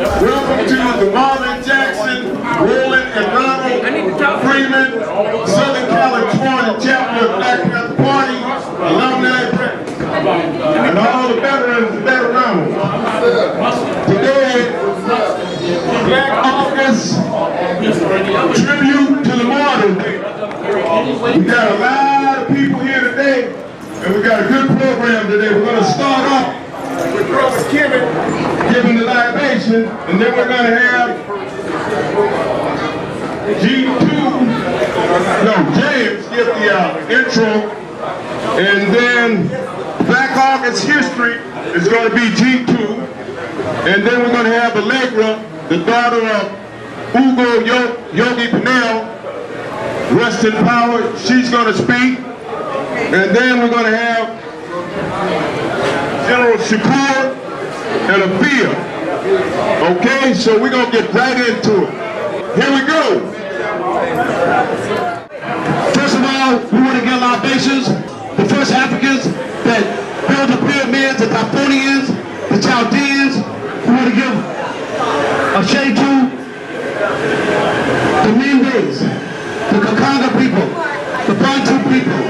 Welcome to the Marvin Jackson, Roland and Ronald Freeman, Southern California chapter of Black Panther Party, alumni breakfast, and all the veterans that are around. Today, Black August Tribute to the Martyrs. We got a lot of people here today, and we got a good program today. We're going to start off with Brother Kevin giving the libation, and then we're going to have James give the intro, and then Black August history is going to be G2, and then we're going to have Allegra, the daughter of Hugo Yogi Pinel, rest in power, she's going to speak, and then we're going to have General Shakur and a beer. Okay, so we're going to get right into it. Here we go. First of all, we want to give libations. The first Africans that built the pyramids, the Typhonians, the Chaldeans. We want to give a shade to the Mindes, the Kakanga people, the Bantu people,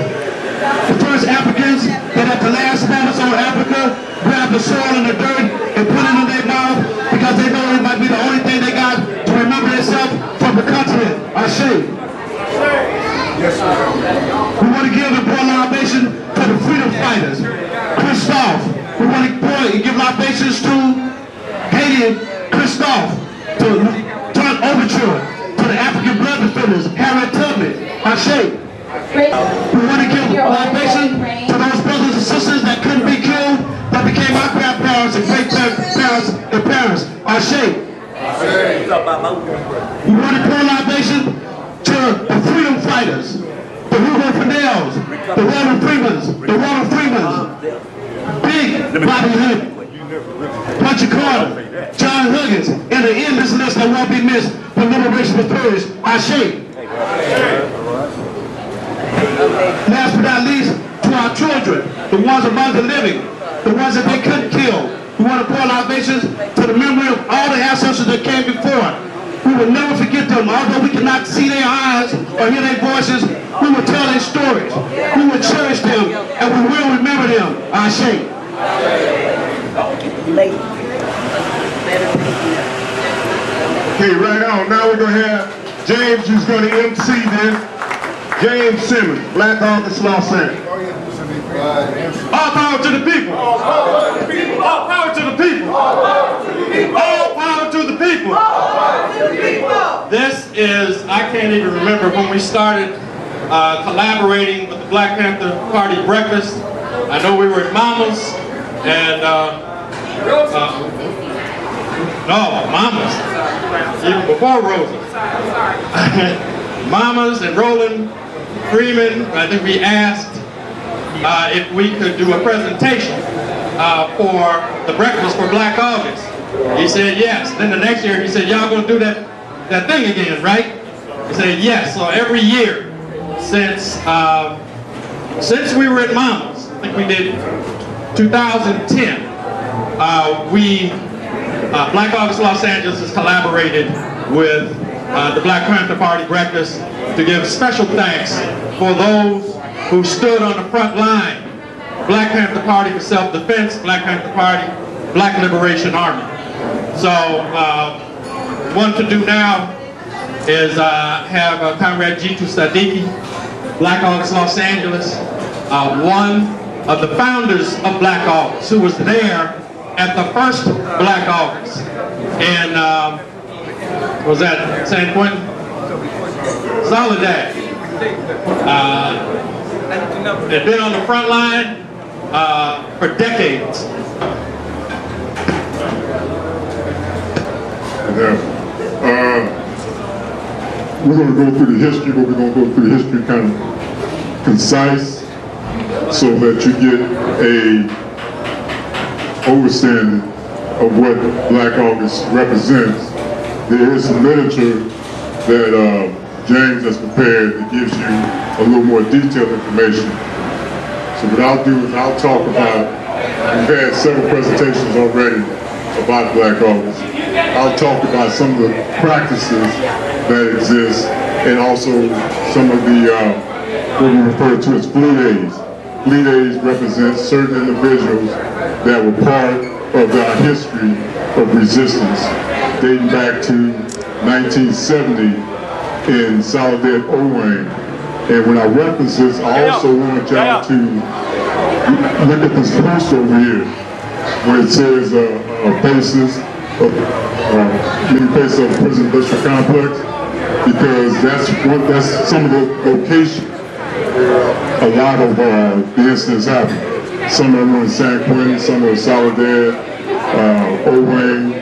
the first Africans that at the last Spanish on Africa grabbed the soil and the dirt and put it in their mouth because they know it might be the only thing they got to remember themselves from the continent. Ashe. Yes, sir. We want to give a pour libation to the freedom fighters. Christophe. We want to give libations to Haiti Christophe, to Turn Overture, to the African blood defenders, Harriet Tubman. Ashe. We want to give libation to those brothers and sisters that couldn't be killed, that became our grandparents and great-grandparents and parents. Ashe. We want to pour libation to the freedom fighters, the Hugo Fidels, the Roland Freemans, Big Bobby Hood, Puncher Carter, John Huggins, and the endless list that won't be missed when liberation was purged. Ashe. Last but not least, to our children, the ones among the living, the ones that they couldn't kill. We want to pour libations to the memory of all the ancestors that came before. We will never forget them. Although we cannot see their eyes or hear their voices, we will tell their stories. We will cherish them, and we will remember them. Ashe. Okay, right on. Now we're going to have James, who's going to MC then. James Simmons, Black August, Los Angeles. All power to the people. All power to the people. All power to the people. All power to the people. This is, I can't even remember when we started collaborating with the Black Panther Party breakfast. I know we were at Mama's and no, Mama's, even before Rosa. Mama's and Roland Freeman, I think we asked if we could do a presentation for the breakfast for Black August. He said yes. Then the next year he said, y'all gonna do that thing again, right? He said yes. So every year since we were at Mama's, I think we did 2010, Black August Los Angeles has collaborated with the Black Panther Party breakfast to give special thanks for those who stood on the front line. Black Panther Party for Self-Defense, Black Panther Party, Black Liberation Army. So what to do now is have Comrade Jitu Sadiki, Black August Los Angeles, one of the founders of Black August, who was there at the first Black August. And was that San Quentin? Soledad. Had been on the front line for decades. We're going to go through the history, but we're going to go through the history kind of concise so that you get a understanding of what Black August represents. There is some literature that James has prepared that gives you a little more detailed information. So what I'll do is I'll talk about, we've had several presentations already about Black August. I'll talk about some of the practices that exist, and also some of the what we refer to as flea days. Flea days represent certain individuals that were part of our history of resistance, dating back to 1970 in Soledad, Owen. And when I reference this, I also want y'all to look at this post over here, where it says faces of many faces of prison industrial complex, because that's some of the locations a lot of the incidents happen. Some of them are in San Quentin, some are in Soledad, Owen,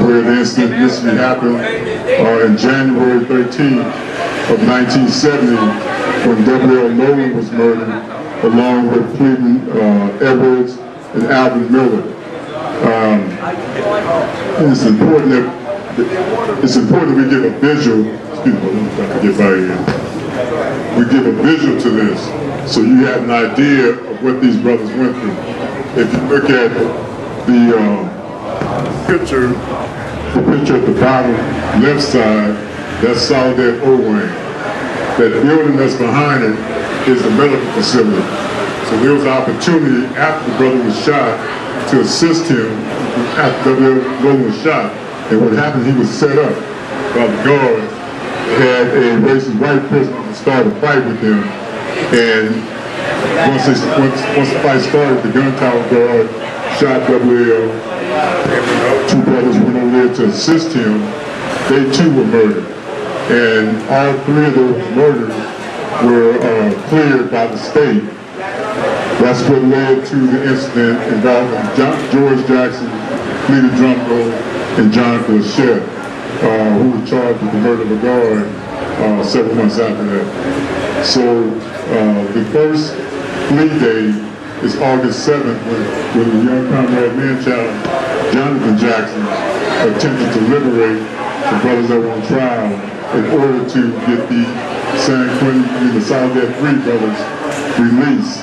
where the incident initially happened in January 13th of 1970, when W.L. Nolan was murdered, along with Cleveland Edwards and Alvin Miller. It's important that we give a visual. Excuse me, if I can get by here. We give a visual to this, so you have an idea of what these brothers went through. If you look at the picture at the bottom left side, that's Soledad Owen. That building that's behind it is the medical facility. So there was an opportunity after the brother was shot to assist him after the brother was shot. And what happened, he was set up by the guards. They had a racist white prisoner to start a fight with him. And once the fight started, the gun tower guard shot WL. And when the two brothers went over there to assist him, they too were murdered. And all three of those murders were cleared by the state. That's what led to the incident involving George Jackson, Cleta Drumgo, and John Flechette, who were charged with the murder of a guard several months after that. So the first plea day is August 7th, when the young comrade man-child, Jonathan Jackson, attempted to liberate the brothers that were on trial in order to get the the Soledad 3 brothers released.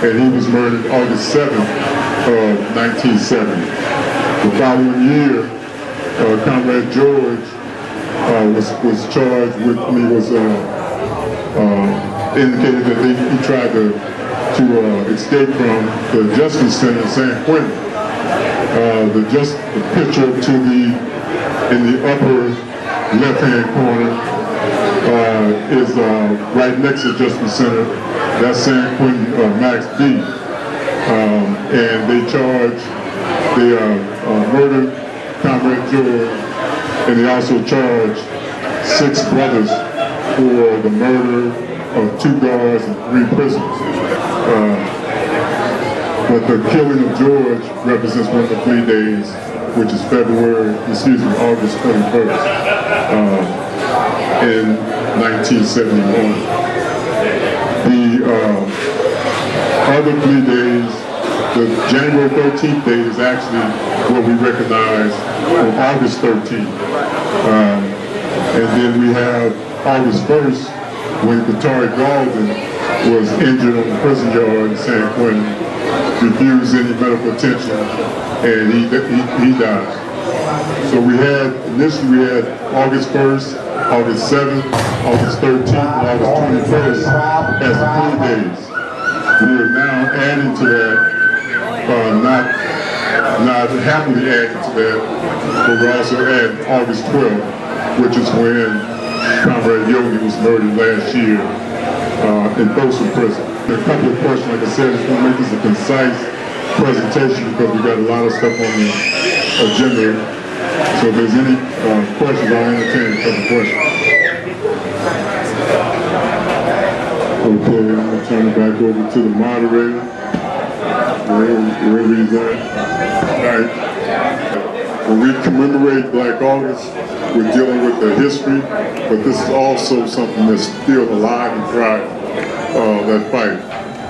And he was murdered August 7th of 1970. The following year, Comrade George was charged with, indicated that he tried to escape from the Justice Center in San Quentin. The picture in the upper left-hand corner is right next to Justice Center. That's San Quentin Max B. And they murdered Comrade George, and they also charged 6 brothers for the murder of 2 guards and 3 prisoners. But the killing of George represents one of the plea days, which is August 21st in 1971. The other plea days, the January 13th date is actually what we recognize on August 13th. And then we have August 1st, when Qatari Galden was injured on the prison yard in San Quentin, refused any medical attention, and he died. So initially we had August 1st, August 7th, August 13th, and August 21st as the plea days. We are now adding to that, not happily adding to that, but we're also adding August 12th, which is when Comrade Yogi was murdered last year in Folsom Prison. A couple of questions, like I said, I just want to make this a concise presentation because we got a lot of stuff on the agenda. So if there's any questions, I'll entertain a couple questions. Okay, I'm going to turn it back over to the moderator, wherever he's at. All right. When we commemorate Black August, we're dealing with the history, but this is also something that's still alive and thrive, that fight.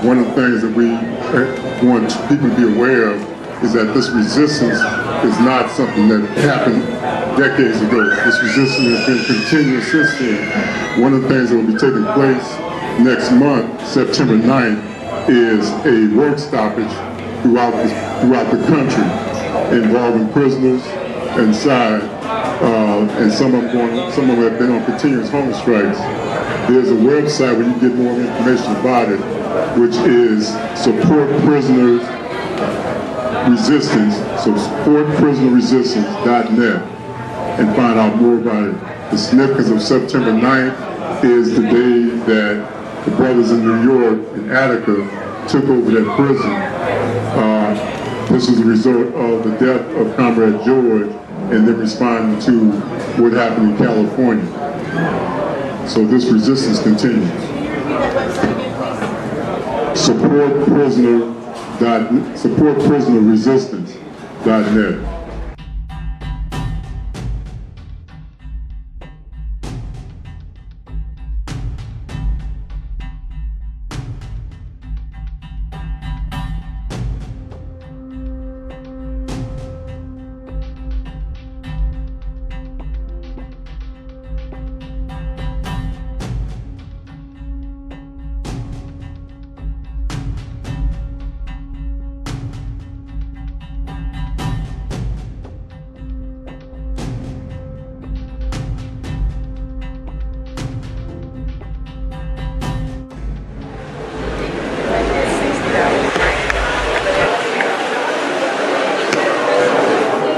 One of the things that we want people to be aware of is that this resistance is not something that happened decades ago. This resistance has been continuous since then. One of the things that will be taking place next month, September 9th, is a work stoppage throughout the country involving prisoners, inside, and some of them have been on continuous hunger strikes. There's a website where you can get more information about it, which is Support Prisoners Resistance, so supportprisonerresistance.net, and find out more about it. The significance of September 9th is the day that the brothers in New York, in Attica, took over that prison. This was a result of the death of Comrade George and then responding to what happened in California. So this resistance continues. Supportprisonerresistance.net.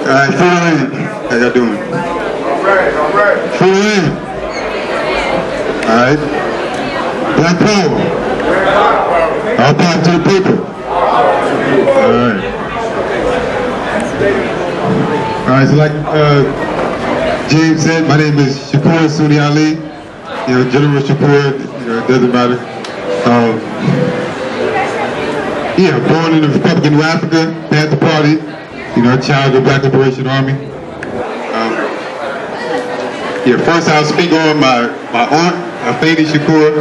Alright, full in. How y'all doing? Alright. Full in. Alright. Black power. All power to the people. Alright. Alright, so like James said, my name is Shakur Sunni Ali. General Shakur, it doesn't matter. Born in the Republic of Afrika, Panther Party. Child of the Black Liberation Army. First I'll speak on my aunt, Afeni Shakur.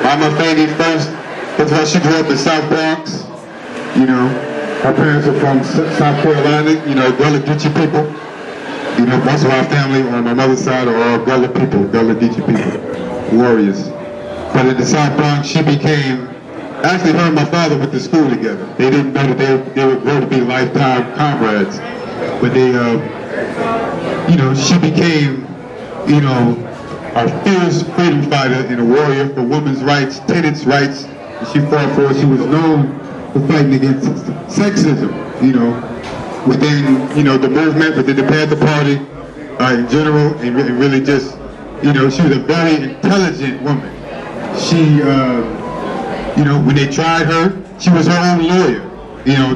Mama Afeni first. First of all, she grew up in South Bronx. Her parents are from South Carolina, Gullah Geechee people. Most of our family on my mother's side are all Gullah people, Gullah Geechee people, warriors. But in the South Bronx, she became actually, her and my father went to school together. They didn't know that they would grow to be lifetime comrades. But they, she became, a fierce freedom fighter and a warrior for women's rights, tenants' rights. And she fought for it. She was known for fighting against sexism, within, the movement, within the Panther Party in general, and really just, she was a very intelligent woman. She, when they tried her, she was her own lawyer.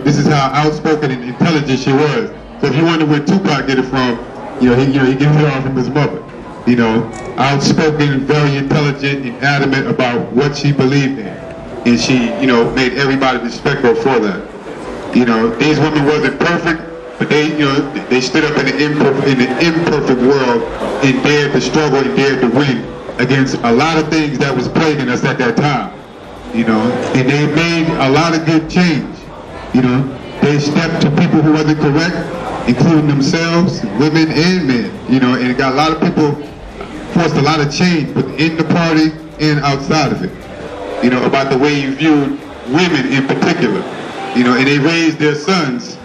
This is how outspoken and intelligent she was. So if you wonder where Tupac get it from, he gets it all from his mother. Outspoken, very intelligent, and adamant about what she believed in. And she, made everybody respect her for that. These women wasn't perfect, but they stood up in the imperfect world and dared to struggle and dared to win against a lot of things that was plaguing us at that time. And they made a lot of good change. They stepped to people who wasn't correct, including themselves, women and men. And it got a lot of people, forced a lot of change within the party and outside of it. About the way you viewed women in particular. And they raised their sons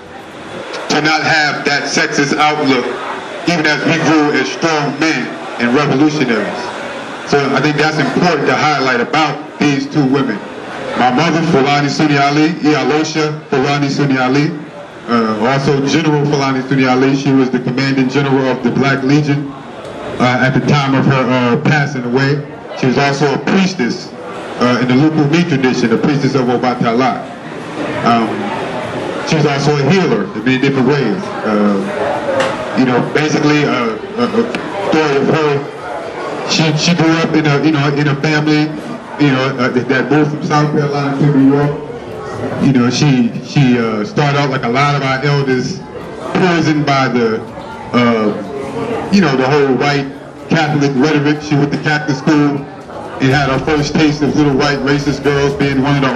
to not have that sexist outlook, even as we grew as strong men and revolutionaries. So I think that's important to highlight about these two women. My mother, Fulani Sunni Ali, Ialosha Fulani Sunni Ali, also General Fulani Sunni Ali. She was the commanding general of the Black Legion at the time of her passing away. She was also a priestess in the Lukumi tradition, a priestess of Obatala. She was also a healer in many different ways. Basically a story of her. She grew up in a family, that moved from South Carolina to New York. She started out like a lot of our elders, poisoned by the whole white Catholic rhetoric. She went to Catholic school and had her first taste of little white racist girls, being one of the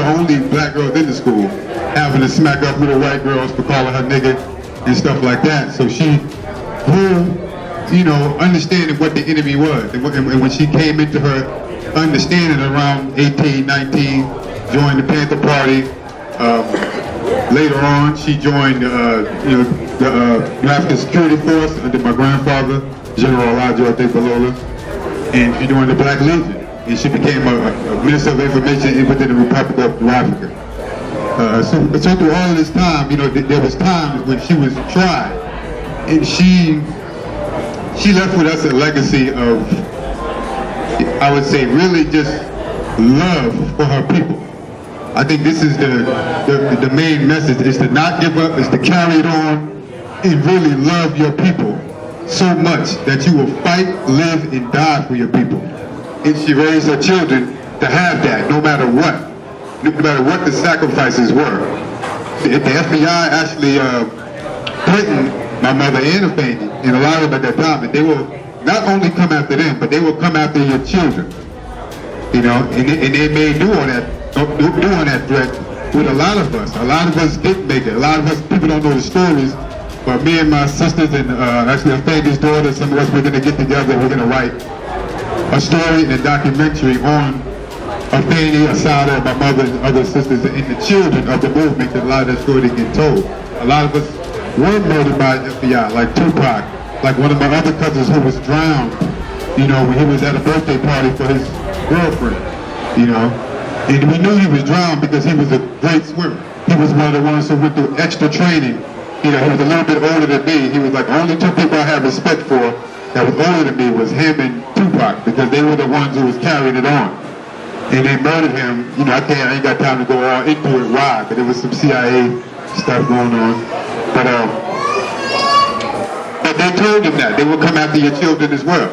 only black girls in the school, having to smack up little white girls for calling her nigga and stuff like that. So she grew, understanding what the enemy was. And when she came into her understanding around 18, 19, joined the Panther Party, Later on, she joined, the African Security Force under my grandfather, General Fulani, and she joined the Black Legion, and she became a Minister of Information within the Republic of Africa. So through all of this time, there was times when she was tried, and she left with us a legacy of, I would say, really just love for her people. I think this is the main message, is to not give up, is to carry it on, and really love your people so much that you will fight, live, and die for your people. And she raised her children to have that, no matter what the sacrifices were. The FBI actually threatened my mother and her family, and a lot of them at that time, that they will not only come after them, but they will come after your children. And they may do on that threat with a lot of us. A lot of us didn't make it. A lot of us, people don't know the stories, but me and my sisters and actually her family's daughter, some of us, we're going to get together, we're going to write a story and a documentary on Afeni, Asada, my mother and other sisters, and the children of the movement, that a lot of that story get told. A lot of us were murdered by the FBI, like Tupac, like one of my other cousins who was drowned, when he was at a birthday party for his girlfriend, And we knew he was drowned because he was a great swimmer. He was one of the ones who went through extra training. He was a little bit older than me. He was like, the only two people I have respect for that was older than me was him and Tupac, because they were the ones who was carrying it on. And they murdered him. I ain't got time to go all into it why, but there was some CIA stuff going on. But they told him that they would come after your children as well,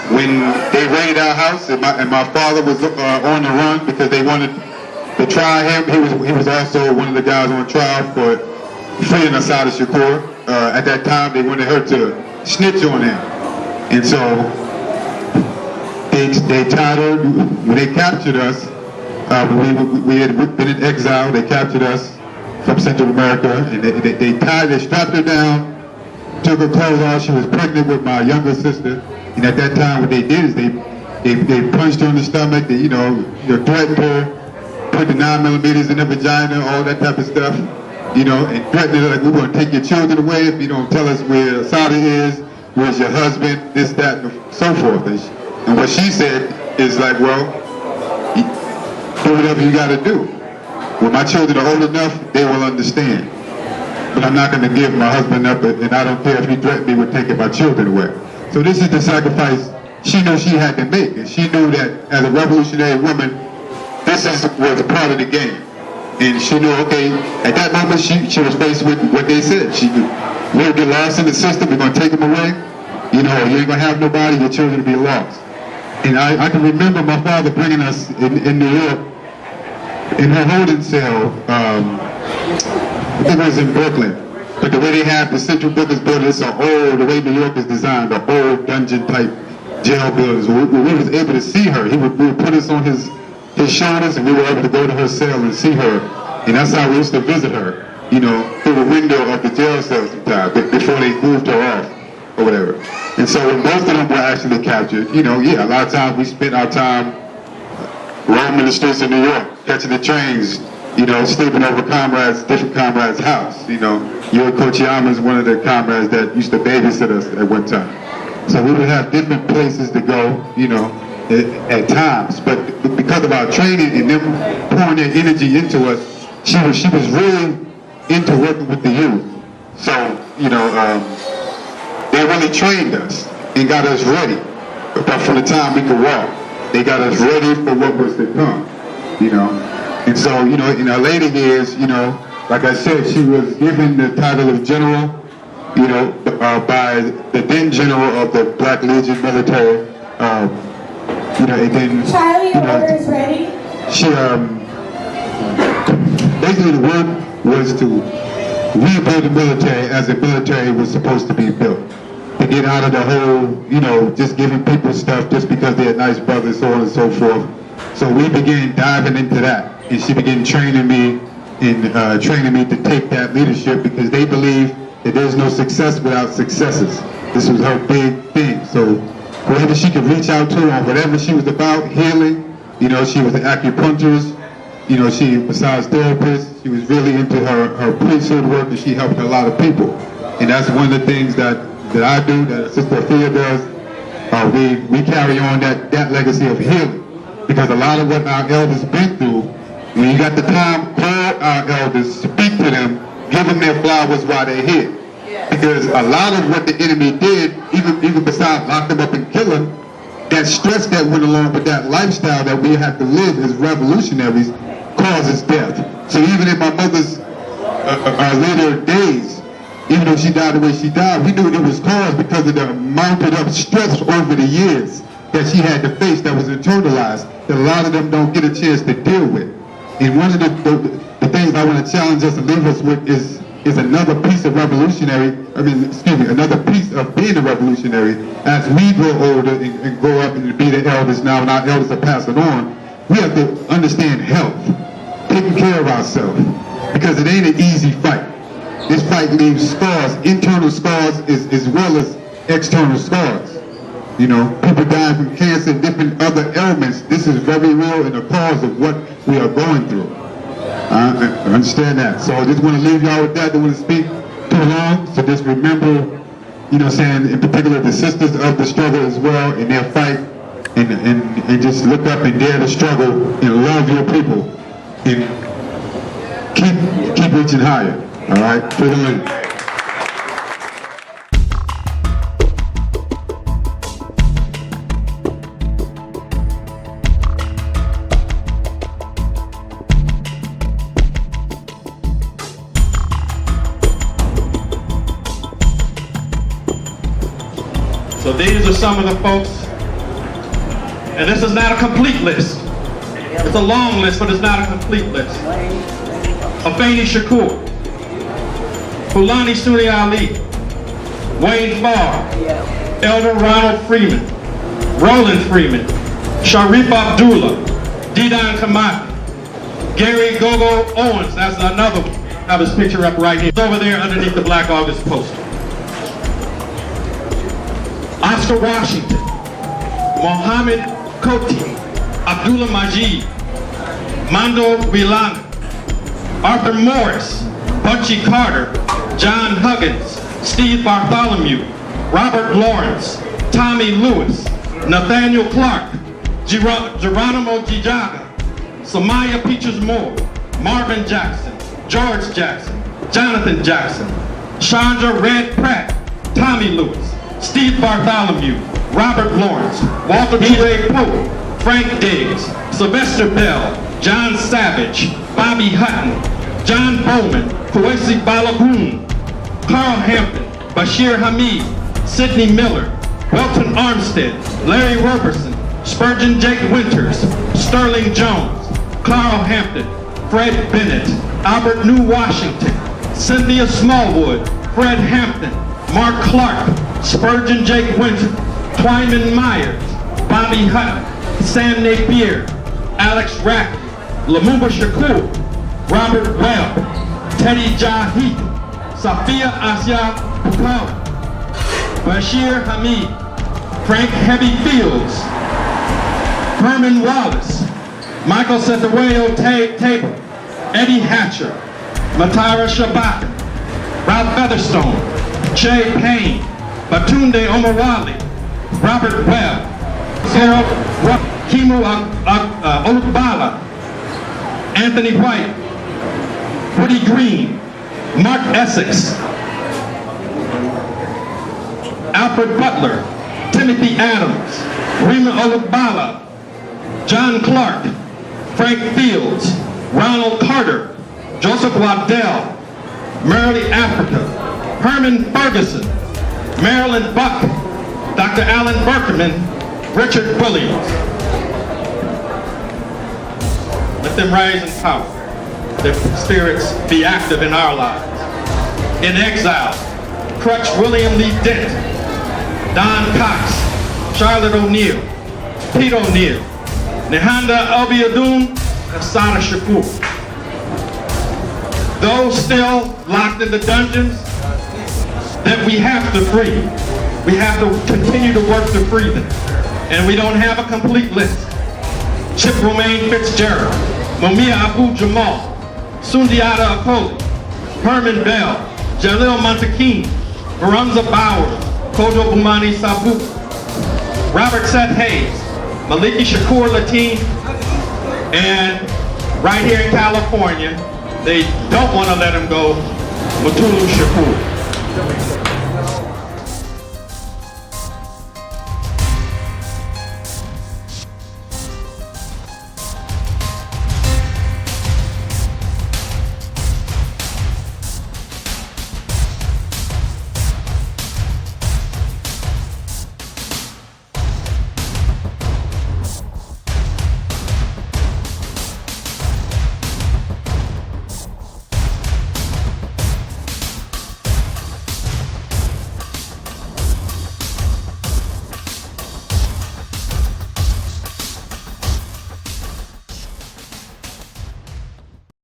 When they raided our house and my father was on the run because they wanted to try him, he was also one of the guys on trial for freeing Asada Shakur. At that time, they wanted her to snitch on him, and so they tied her. When they captured us, we had been in exile. They captured us from Central America, and they strapped her down, took her clothes off. She was pregnant with my younger sister. And at that time, what they did is they punched her in the stomach, they threatened her, put the 9mm in her vagina, all that type of stuff, and threatened her like, we're going to take your children away if you don't tell us where Asada is, where's your husband, this, that, and so forth. And what she said is like, well, do whatever you got to do. When my children are old enough, they will understand. But I'm not going to give my husband up, and I don't care if he threatened me with taking my children away. So this is the sacrifice she knew she had to make, and she knew that as a revolutionary woman, this was a part of the game. And she knew, okay, at that moment she was faced with what they said. She knew, we'll get lost in the system, we're going to take them away. You ain't going to have nobody, your children will be lost. And I can remember my father bringing us in New York, in her holding cell, I think it was in Brooklyn. But the way they have the Central Builders built, the way New York is designed, the old dungeon type jail buildings. We was able to see her. He would put us on his shoulders, and we were able to go to her cell and see her. And that's how we used to visit her, through the window of the jail cell sometimes, before they moved her off or whatever. And so when both of them were actually captured, a lot of times we spent our time roaming the streets of New York, catching the trains, sleeping over different comrades' house. Yuri Kochiyama is one of the comrades that used to babysit us at one time. So we would have different places to go, at times. But because of our training and them pouring their energy into us, she was really into working with the youth. So, they really trained us and got us ready. But from the time we could walk, they got us ready for what was to come, And so, in her later years, like I said, she was given the title of general, by the then general of the Black Legion military, and then, Charlie, your order is ready. She, basically the work was to rebuild the military as the military was supposed to be built. To get out of the whole, just giving people stuff just because they're nice brothers, so on and so forth. So we began diving into that. And she began training me to take that leadership, because they believe that there's no success without successes. This was her big thing. So whoever she could reach out to on whatever she was about, healing, she was an acupuncturist, you know, she, besides therapist, she was really into her priesthood work, and she helped a lot of people. And that's one of the things that I do, that Sister Afia does. We carry on that legacy of healing. Because a lot of what our elders been through, when you got the time, call our elders, speak to them, give them their flowers while they're here. Because a lot of what the enemy did, even besides lock them up and kill them, that stress that went along with that lifestyle that we have to live as revolutionaries causes death. So even in my mother's later days, even though she died the way she died, we knew it was caused because of the mounted up stress over the years that she had to face that was internalized, that a lot of them don't get a chance to deal with. And one of the things I want to challenge us and leave us with is another piece of another piece of being a revolutionary. As we grow older and grow up and be the elders now, and our elders are passing on, we have to understand health, taking care of ourselves, because it ain't an easy fight. This fight leaves scars, internal scars as well as external scars. You know, people dying from cancer and different other ailments. This is very real and a cause of what we are going through. I understand that. So I just want to leave y'all with that. Don't want to speak too long. So just remember, you know what I'm saying, in particular the sisters of the struggle as well in their fight, and just look up and dare to struggle and love your people and keep reaching higher. All right? For the link. So these are some of the folks, and this is not a complete list. It's a long list, but it's not a complete list. Afeni Shakur, Fulani Sunni Ali, Wayne Farr, Elder Ronald Freeman, Roland Freeman, Sharif Abdullah, Didan Kamati, Gary Gogo Owens, that's another one. I have his picture up right here. It's over there underneath the Black August poster. Oscar Washington, Mohammed Koti, Abdullah Majid, Mando Wilana, Arthur Morris, Bunchy Carter, John Huggins, Steve Bartholomew, Robert Lawrence, Tommy Lewis, Nathaniel Clark, Geronimo Gijaga, Samaya Peaches Moore, Marvin Jackson, George Jackson, Jonathan Jackson, Chandra Red Pratt, Tommy Lewis, Steve Bartholomew, Robert Lawrence, Walter T. Pope, Frank Diggs, Sylvester Bell, John Savage, Bobby Hutton, John Bowman, Kwesi Balagoon, Carl Hampton, Bashir Hamid, Sidney Miller, Welton Armstead, Larry Roberson, Spurgeon Jake Winters, Sterling Jones, Carl Hampton, Fred Bennett, Albert New Washington, Cynthia Smallwood, Fred Hampton, Mark Clark, Spurgeon Jake Winter, Twyman Myers, Bobby Hutton, Sam Napier, Alex Rack, Lamumba Shakur, Robert Webb, Teddy Jahi, Safia Asya Pukawa, Bashir Hamid, Frank Heavy Fields, Herman Wallace, Michael Setawayo Tabor, Eddie Hatcher, Matara Shabaka, Ralph Featherstone, Che Payne, Batunde Omawali, Robert Webb, Sarah Kimu Olukbala, Anthony White, Woody Green, Mark Essex, Alfred Butler, Timothy Adams, Raymond Olukbala, John Clark, Frank Fields, Ronald Carter, Joseph Waddell, Merrily Africa, Herman Ferguson, Marilyn Buck, Dr. Alan Berkerman, Richard Williams. Let them rise in power. Their spirits be active in our lives. In exile, Crutch William Lee Dent, Don Cox, Charlotte O'Neill, Pete O'Neill, Nehanda Obiadun, and Sada Shakur. Those still locked in the dungeons that we have to free. We have to continue to work to free them. And we don't have a complete list. Chip Romaine Fitzgerald, Mumia Abu Jamal, Sundiata Akoli, Herman Bell, Jalil Montekin, Barunza Bowers, Kojo Bumani Sabu, Robert Seth Hayes, Maliki Shakur Lateen, and right here in California, they don't want to let him go, Mutulu Shakur.